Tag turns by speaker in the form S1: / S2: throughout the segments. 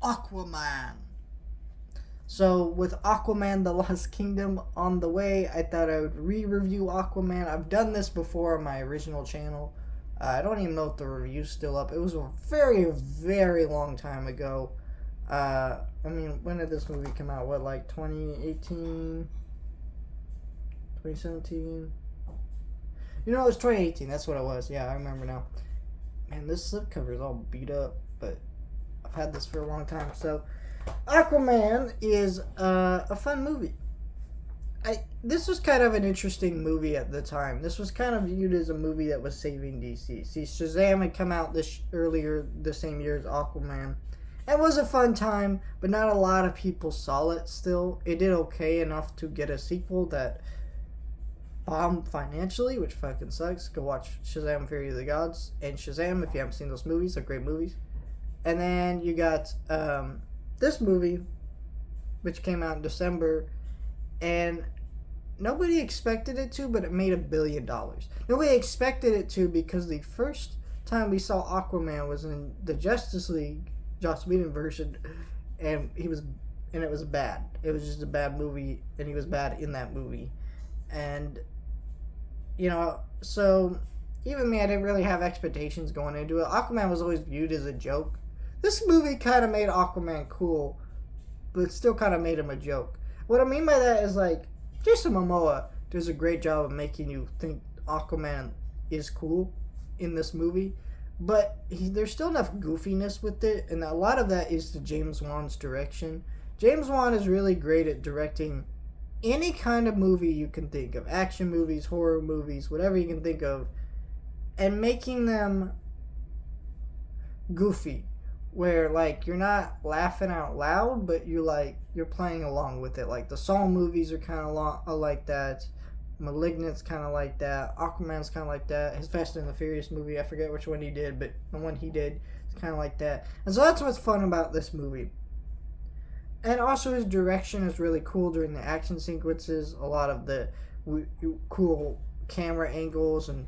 S1: Aquaman. So, with Aquaman The Lost Kingdom on the way, I thought I would re-review Aquaman. I've done this before on my original channel. I don't even know if the review's still up. It was a very, very long time ago. I mean, when did this movie come out? What, like 2018? 2017? You know, it was 2018. That's what it was. Yeah, I remember now. Man, this slipcover is all beat up, but I've had this for a long time. So, Aquaman is a fun movie. This was kind of an interesting movie at the time. This was kind of viewed as a movie that was saving DC. See, Shazam had come out earlier the same year as Aquaman. It was a fun time, but not a lot of people saw it still. It did okay enough to get a sequel that bombed financially, which fucking sucks. Go watch Shazam Fury of the Gods and Shazam if you haven't seen those movies. They're great movies. And then you got this movie, which came out in December, and nobody expected it to, but it made $1 billion. Nobody expected it to because the first time we saw Aquaman was in the Justice League, Joss Whedon version, and it was bad. It was just a bad movie, and he was bad in that movie. And so even me, I didn't really have expectations going into it. Aquaman was always viewed as a joke. This movie kind of made Aquaman cool, but it still kind of made him a joke. What I mean by that is, like, Jason Momoa does a great job of making you think Aquaman is cool in this movie, but there's still enough goofiness with it, and a lot of that is to James Wan's direction. James Wan is really great at directing any kind of movie you can think of, action movies, horror movies, whatever you can think of, and making them goofy, where, like, you're not laughing out loud, but you're playing along with it. Like, the Saw movies are kind of like that. Malignant's kind of like that. Aquaman's kind of like that. His Fast and the Furious movie, I forget which one he did, but the one he did is kind of like that. And so that's what's fun about this movie. And also his direction is really cool during the action sequences. A lot of the cool camera angles and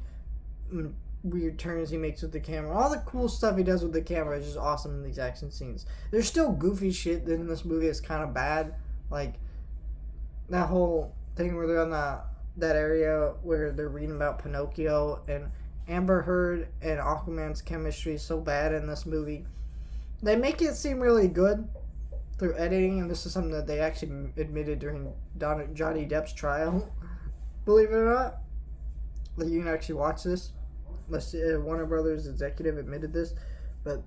S1: weird turns he makes with the camera. All the cool stuff he does with the camera is just awesome in these action scenes. There's still goofy shit in this movie that's kind of bad. Like that whole thing where they're on that area where they're reading about Pinocchio, and Amber Heard and Aquaman's chemistry is so bad in this movie. They make it seem really good through editing, and this is something that they actually admitted during Johnny Depp's trial. Believe it or not, like, you can actually watch this. Warner Brothers executive admitted this, but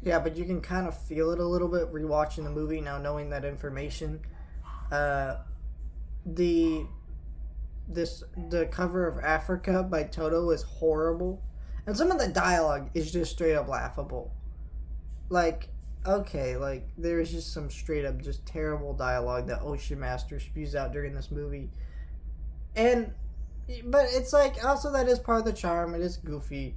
S1: yeah, but you can kind of feel it a little bit rewatching the movie now, knowing that information. The cover of Africa by Toto is horrible, and some of the dialogue is just straight up laughable. Like, okay, like, there's just some straight up just terrible dialogue that Ocean Master spews out during this movie, but it's like, also, that is part of the charm. It is goofy.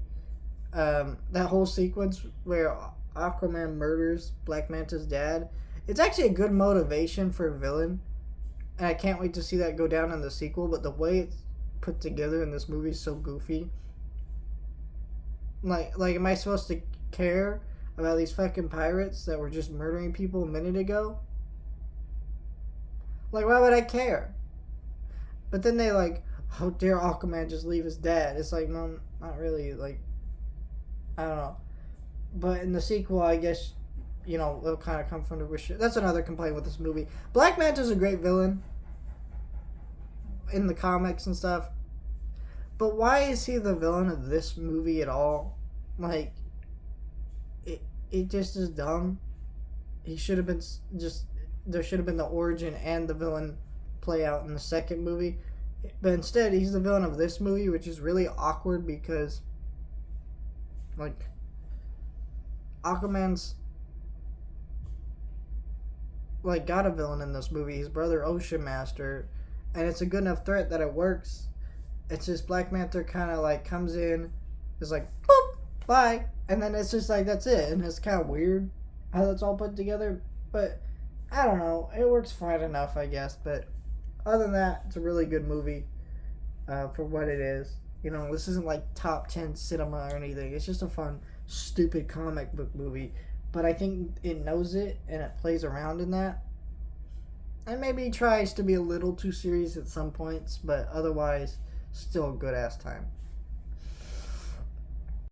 S1: That whole sequence where Aquaman murders Black Manta's dad, it's actually a good motivation for a villain, and I can't wait to see that go down in the sequel. But the way it's put together in this movie is so goofy. Like, am I supposed to care about these fucking pirates that were just murdering people a minute ago? Like, why would I care? But then they, like, how dare Aquaman just leave his dad? It's like, no, not really. Like, I don't know. But in the sequel, I guess, they'll kind of come from the wish. That's another complaint with this movie. Black Manta's a great villain in the comics and stuff. But why is he the villain of this movie at all? Like, it just is dumb. He should have been there should have been the origin and the villain play out in the second movie. But instead, he's the villain of this movie, which is really awkward because, like, Aquaman's, like, got a villain in this movie, his brother Ocean Master, and it's a good enough threat that it works. It's just Black Manta kind of, like, comes in, is like, boop, bye, and then it's just like, that's it, and it's kind of weird how that's all put together, but I don't know, it works fine enough, I guess, but other than that, it's a really good movie for what it is. This isn't like top 10 cinema or anything. It's just a fun, stupid comic book movie but I think it knows it and it plays around in that. And maybe tries to be a little too serious at some points, but otherwise, still a good ass time.